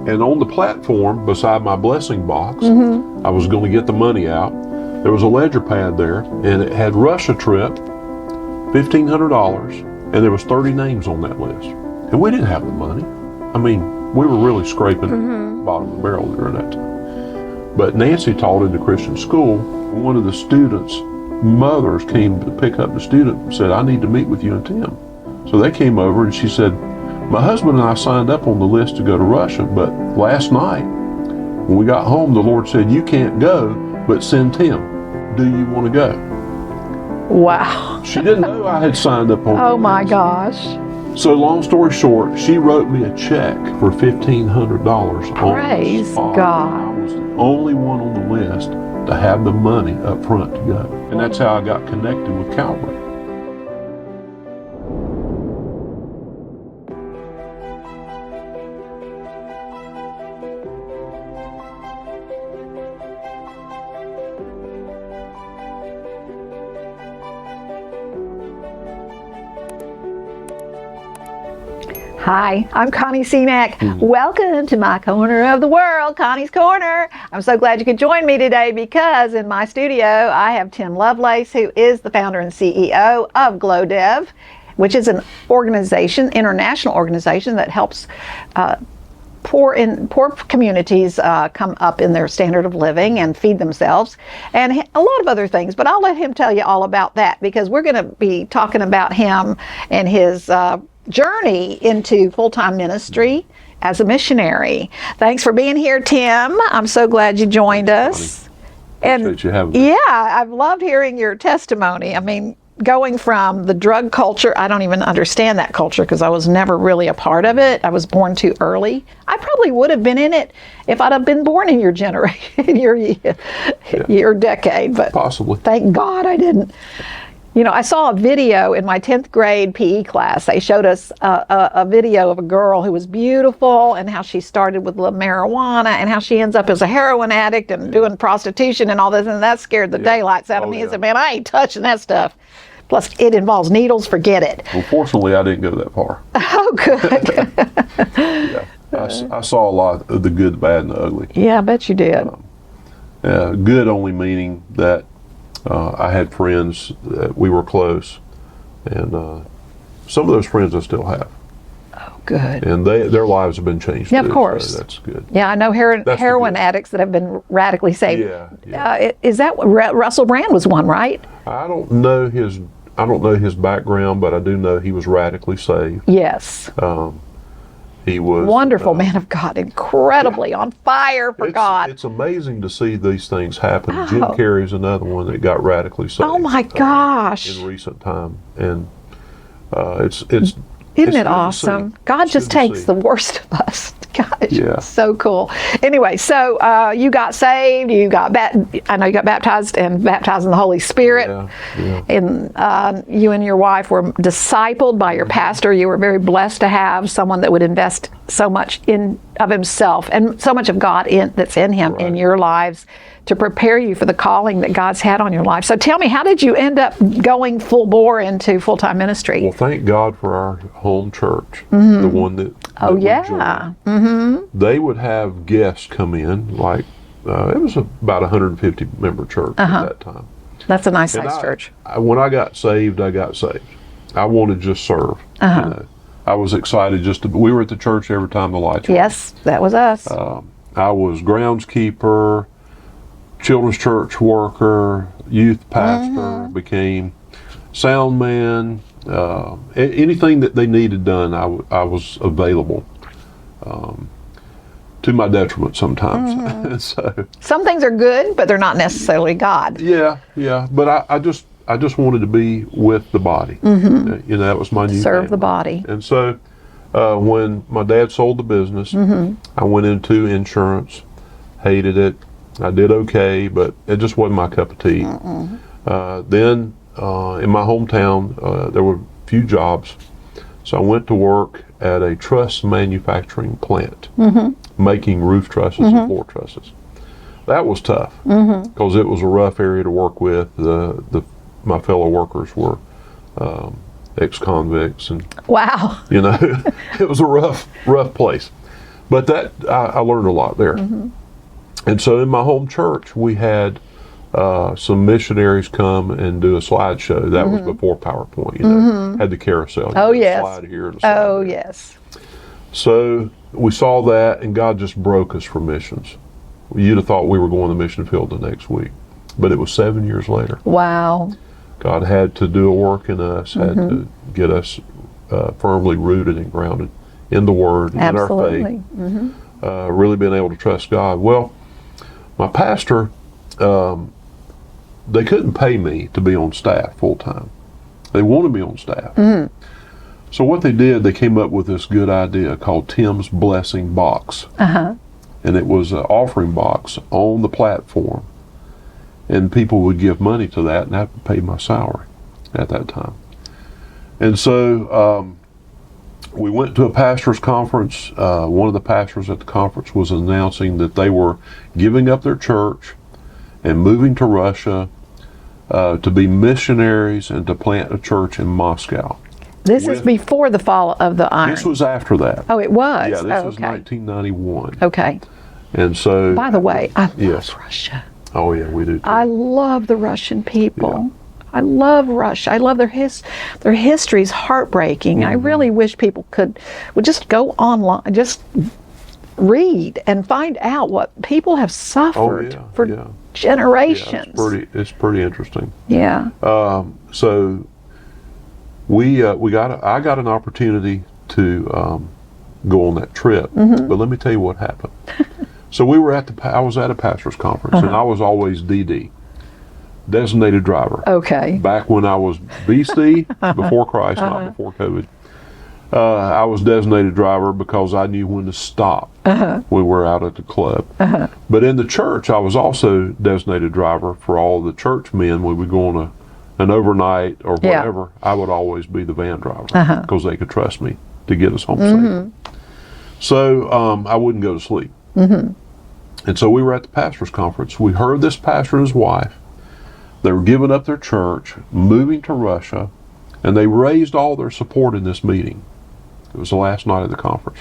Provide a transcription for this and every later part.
And on the platform beside my blessing box, I was going to get the money out. There was a ledger pad there, and it had Russia trip, $1,500, and there was 30 names on that list. And we didn't have the money. I mean, we were really scraping the bottom of the barrel during that time. But Nancy taught in the Christian school. One of the students' mothers came to pick up the student and said, I need to meet with you and Tim. So they came over and she said, my husband and I signed up on the list to go to Russia, but last night when we got home, the Lord said, you can't go, but send Tim. Do you want to go? Wow. She didn't know I had signed up on Oh the my list. gosh. So long story short, she wrote me a check for $1,500 on Praise the spot. God. I was the only one on the list to have the money up front to go. And that's how I got connected with Calvary. Hi, I'm Connie Cenac. Welcome to my corner of the world, Connie's Corner. I'm so glad you could join me today because in my studio I have Tim Lovelace, who is the founder and CEO of GlowDev, which is an organization, international organization that helps poor communities come up in their standard of living and feed themselves, and a lot of other things. But I'll let him tell you all about that because we're going to be talking about him and his journey into full-time ministry as a missionary. Thanks for being here, Tim. I'm so glad you joined us. Appreciate you having me. Yeah, I've loved hearing your testimony. I mean, going from the drug culture, I don't even understand that culture because I was never really a part of it. I was born too early. I probably would have been in it if I'd have been born in your generation, your decade, but Possibly. thank God I didn't. You know, I saw a video in my 10th grade PE class. They showed us a video of a girl who was beautiful and how she started with marijuana and how she ends up as a heroin addict and doing prostitution and all this. And that scared the daylights out of me. I said, man, I ain't touching that stuff. Plus, it involves needles. Forget it. Well, fortunately, I didn't go that far. Oh, good. Yeah, I saw a lot of the good, the bad, and the ugly. Yeah, I bet you did. Good only meaning that I had friends that we were close, and some of those friends I still have. Oh, good. And their lives have been changed. Yeah, too, of course. So that's good. Yeah, I know That's heroin good. addicts that have been radically saved. Yeah. Is that Russell Brand was one, right? I don't know his background, but I do know he was radically saved. Yes. He was Wonderful man of God, incredibly on fire for God. It's amazing to see these things happen. Oh. Jim Carrey's another one that got radically saved. Oh my gosh. In recent time, and it's Isn't good it to awesome? see. God It's just good to takes see. the worst of us. Gosh, Yeah. so cool. Anyway, so you got saved, I know you got baptized in the Holy Spirit. Yeah. And you and your wife were discipled by your pastor. You were very blessed to have someone that would invest so much of himself and so much of God that's in him in your lives to prepare you for the calling that God's had on your life. So tell me, how did you end up going full bore into full-time ministry? Well, thank God for our home church, the one that Oh, we yeah. joined. They would have guests come in, like it was about 150 member church at that time. That's a nice And size church. When I got saved, I wanted to just serve. You know. I was excited we were at the church every time the lights were on. Yes, that was us. I was groundskeeper, children's church worker, youth pastor, became sound man. Anything that they needed done, I was available. To my detriment sometimes. So Some things are good, but they're not necessarily God. yeah. But I just wanted to be with the body. You know, that was my new Serve the family. body. And so when my dad sold the business, I went into insurance, hated it. I did okay, but it just wasn't my cup of tea. Then in my hometown, there were a few jobs. So I went to work at a truss manufacturing plant, making roof trusses and floor trusses. That was tough because it was a rough area to work with. My fellow workers were ex-convicts, and Wow. you know, it was a rough place. But I learned a lot there. And so in my home church, we had some missionaries come and do a slideshow. That was before PowerPoint, you know, had the carousel. You know, yes. Slide here and a slide there. Yes. So we saw that, and God just broke us for missions. You'd have thought we were going to the mission field the next week, but it was 7 years later. Wow. God had to do a work in us, had to get us firmly rooted and grounded in the Word, and in our faith. Really being able to trust God. Well, my pastor, they couldn't pay me to be on staff full time. They wanted me on staff. So what they did, they came up with this good idea called Tim's Blessing Box. And it was an offering box on the platform. And people would give money to that and have to pay my salary at that time. And so we went to a pastor's conference. One of the pastors at the conference was announcing that they were giving up their church and moving to Russia to be missionaries and to plant a church in Moscow. This is before the fall of the iron. This was after that. Oh, it was? Yeah, this was 1991. Okay. And so... By the way, I love Russia. Oh, yeah, we do too. I love the Russian people. I love Russia. I love their history is heartbreaking. I really wish people would just go online, just read and find out what people have suffered for generations. Yeah, it's pretty interesting. Yeah. So I got an opportunity to go on that trip, but let me tell you what happened. So I was at a pastor's conference, and I was always DD, designated driver. Okay. Back when I was BC, before Christ, not before COVID, I was designated driver because I knew when to stop when we were out at the club. But in the church, I was also designated driver for all the church men. When we go on an overnight or whatever, I would always be the van driver because they could trust me to get us home safe. So I wouldn't go to sleep. And so we were at the pastor's conference. We heard this pastor and his wife. They were giving up their church, moving to Russia, and they raised all their support in this meeting. It was the last night of the conference.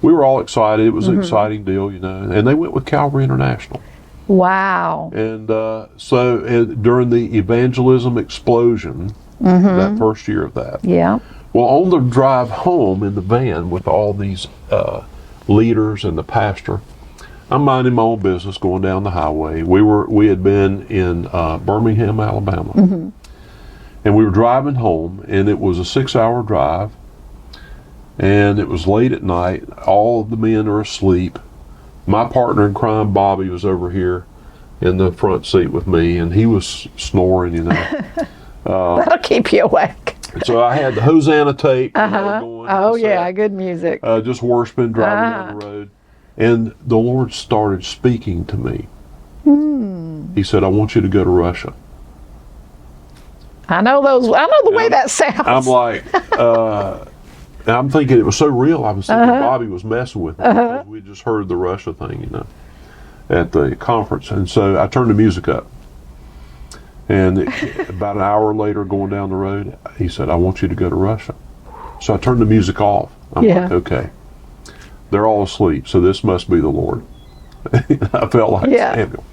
We were all excited. It was an exciting deal, you know. And they went with Calvary International. Wow. And so during the evangelism explosion, that first year of that. Yeah. Well, on the drive home in the van with all these leaders and the pastor, I'm minding my own business going down the highway. We had been in Birmingham, Alabama. And we were driving home, and it was a 6-hour drive. And it was late at night. All of the men are asleep. My partner in crime, Bobby, was over here in the front seat with me, and he was snoring, you know. That'll keep you awake. So I had the Hosanna tape going. Oh, yeah, good music. Just worshiping, driving down the road. And the Lord started speaking to me. He said, I want you to go to Russia. I know the way that sounds. I'm like, and I'm thinking it was so real. I was thinking Bobby was messing with me because we just heard the Russia thing, you know, at the conference. And so I turned the music up. And about an hour later, going down the road, he said, I want you to go to Russia. So I turned the music off. I'm like, okay. They're all asleep, so this must be the Lord. I felt like Samuel.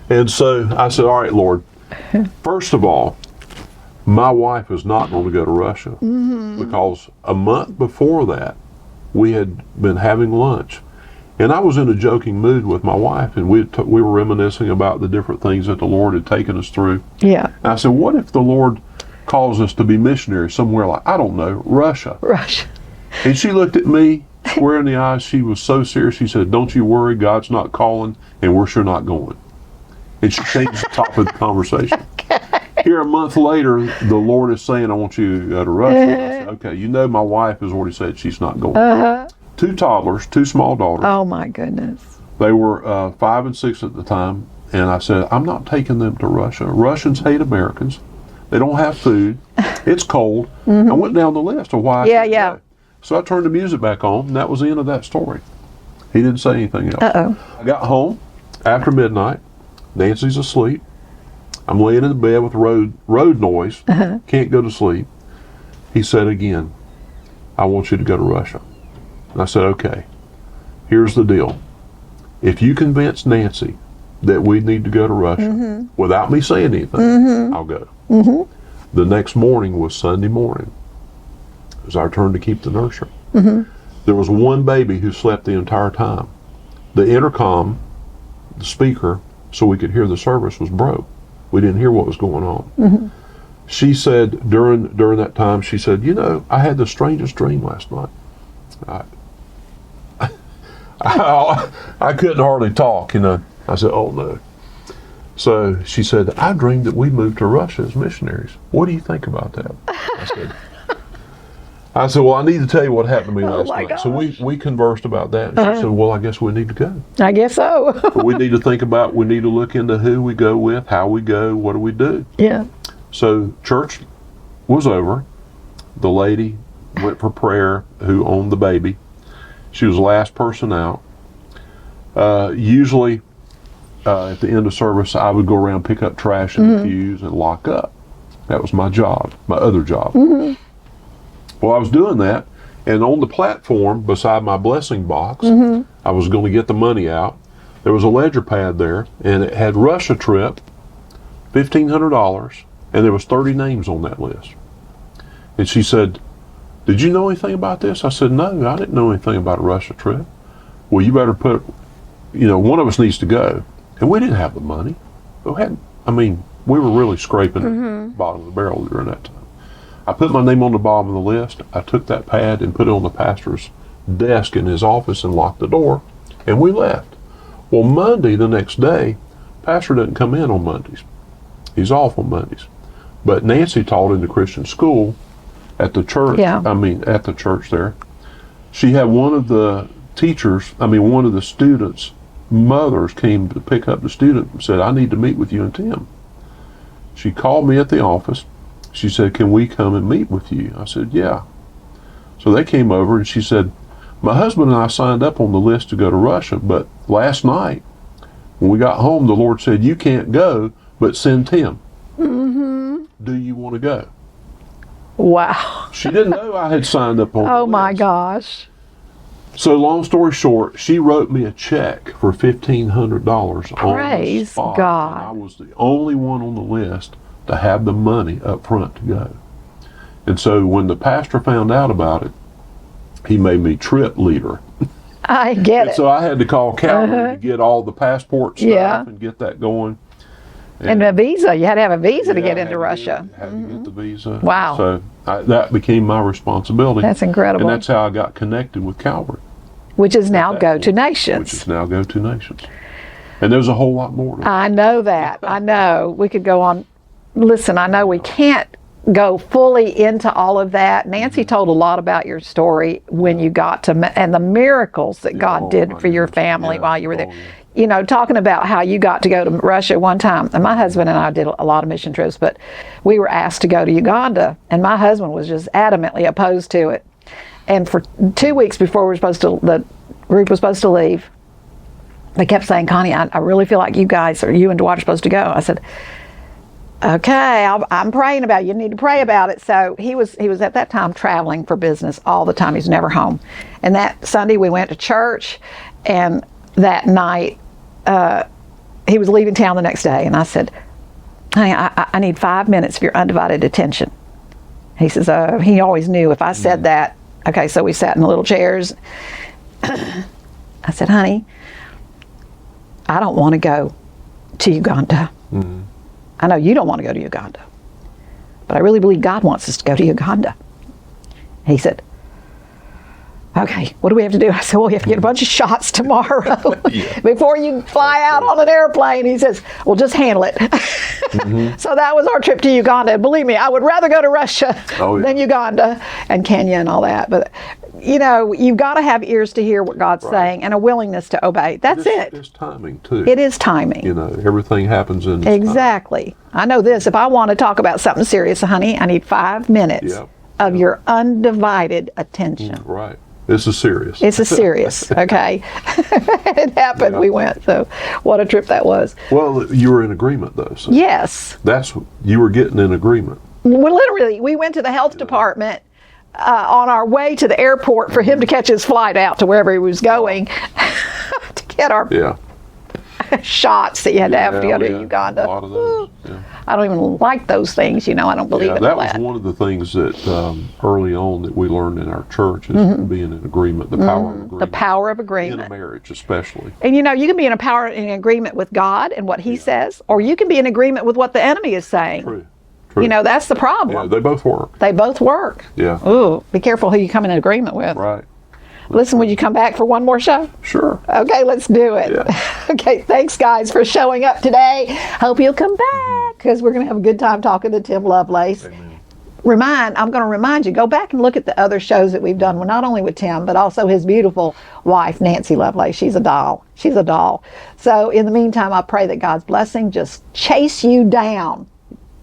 And so I said, all right, Lord, first of all, my wife is not going to go to Russia because a month before that, we had been having lunch. And I was in a joking mood with my wife, and we were reminiscing about the different things that the Lord had taken us through. Yeah. And I said, what if the Lord calls us to be missionaries somewhere like, I don't know, Russia? Russia. And she looked at me square in the eyes. She was so serious. She said, don't you worry, God's not calling, and we're sure not going. And she changed the topic of the conversation. Here a month later, the Lord is saying, I want you to go to Russia. And I said, okay, you know my wife has already said she's not going. 2 toddlers, 2 small daughters. Oh, my goodness. They were 5 and 6 at the time. And I said, I'm not taking them to Russia. Russians hate Americans. They don't have food. It's cold. I went down the list of why I said no. So I turned the music back on, and that was the end of that story. He didn't say anything else. I got home after midnight. Nancy's asleep. I'm laying in the bed with road noise. Can't go to sleep. He said again, I want you to go to Russia. And I said, okay. here's the deal. If you convince Nancy that we need to go to Russia without me saying anything, I'll go. The next morning was Sunday morning. It was our turn to keep the nursery. There was one baby who slept the entire time. The intercom, the speaker, so we could hear the service, was broke. We didn't hear what was going on. She said during that time, she said, you know, I had the strangest dream last night. I couldn't hardly talk, you know. I said, oh no. So she said, I dreamed that we moved to Russia as missionaries. What do you think about that? I said, well, I need to tell you what happened to me last night. Gosh. So we conversed about that. And she said, well, I guess we need to go. I guess so. But we need to think about, we need to look into who we go with, how we go, what do we do. Yeah. So church was over. The lady went for prayer who owned the baby. She was the last person out. Usually at the end of service, I would go around, pick up trash in the pews and lock up. That was my job, my other job. Well, I was doing that, and on the platform beside my blessing box, I was going to get the money out. There was a ledger pad there, and it had Russia trip, $1,500, and there was 30 names on that list. And she said, did you know anything about this? I said, no, I didn't know anything about a Russia trip. Well, you better put, you know, one of us needs to go. And we didn't have the money. We were really scraping the bottom of the barrel during that time. I put my name on the bottom of the list. I took that pad and put it on the pastor's desk in his office and locked the door, and we left. Well, Monday, the next day, pastor doesn't come in on Mondays. He's off on Mondays. But Nancy taught in the Christian school at the church, at the church there. She had one of the one of the students' mothers came to pick up the student and said, I need to meet with you and Tim. She called me at the office. She said, can we come and meet with you? I said, yeah. So they came over and she said, my husband and I signed up on the list to go to Russia, but last night when we got home, the Lord said, you can't go, but send Tim. Do you want to go? Wow. She didn't know I had signed up on the list. Oh my gosh. So long story short, she wrote me a check for $1,500 on the spot. Praise God. And I was the only one on the list to have the money up front to go. And so when the pastor found out about it, he made me trip leader. I get it. So I had to call Calvary to get all the passport stuff and get that going. And a visa. You had to have a visa to get into Russia. Had to get the visa. Wow. So that became my responsibility. That's incredible. And that's how I got connected with Calvary. Which is now Go to Nations. Which is now Go to Nations. And there's a whole lot more to it. I know that. I know. We could go on. Listen, I know we can't go fully into all of that. Nancy told a lot about your story when you got to, and the miracles that God did for your family while you were there. You know, talking about how you got to go to Russia one time. And my husband and I did a lot of mission trips, but we were asked to go to Uganda, and my husband was just adamantly opposed to it. And for 2 weeks before the group was supposed to leave, they kept saying, Connie, I really feel like you and Dwight are supposed to go. I said, okay, I'm praying about it. You need to pray about it. So he was at that time traveling for business all the time. He was never home. And that Sunday we went to church, and that night he was leaving town the next day. And I said, honey, I need 5 minutes of your undivided attention. He says, he always knew if I said that. Okay, so we sat in the little chairs. I said, honey, I don't want to go to Uganda. I know you don't want to go to Uganda, but I really believe God wants us to go to Uganda. He said, okay, what do we have to do? I said, well, we have to get a bunch of shots tomorrow before you fly out on an airplane. He says, well, just handle it. So that was our trip to Uganda. And believe me, I would rather go to Russia than Uganda and Kenya and all that. But, you know, you've got to have ears to hear what God's saying and a willingness to obey. That's it. It's timing, too. It is timing. You know, everything happens in Exactly. I know this. If I want to talk about something serious, honey, I need 5 minutes of your undivided attention. Right. This is serious. It's a serious, okay? It happened. We went. So what a trip that was. Well, you were in agreement, though. So yes. You were getting in agreement. Well, literally, we went to the health department on our way to the airport for him to catch his flight out to wherever he was going to get our shots that you had to have to go to Uganda. A lot of those. Yeah. I don't even like those things, I don't believe in that all was one of the things that early on that we learned in our church is being in agreement, the power of agreement. The power of agreement. In a marriage, especially. And you can be in agreement with God and what He says, or you can be in agreement with what the enemy is saying. True. That's the problem. Yeah, they both work. They both work. Yeah. Ooh, be careful who you come in agreement with. Right. Listen, would you come back for one more show? Sure. Okay, let's do it. Yeah. Okay, thanks guys for showing up today. Hope you'll come back because we're going to have a good time talking to Tim Lovelace. Amen. I'm going to remind you, go back and look at the other shows that we've done, not only with Tim, but also his beautiful wife, Nancy Lovelace. She's a doll. She's a doll. So in the meantime, I pray that God's blessing just chase you down.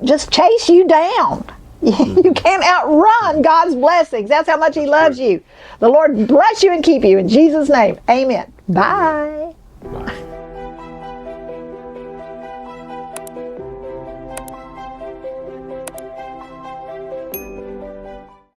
Just chase you down. You can't outrun God's blessings. That's how much He loves you. The Lord bless you and keep you. In Jesus' name, amen. Bye.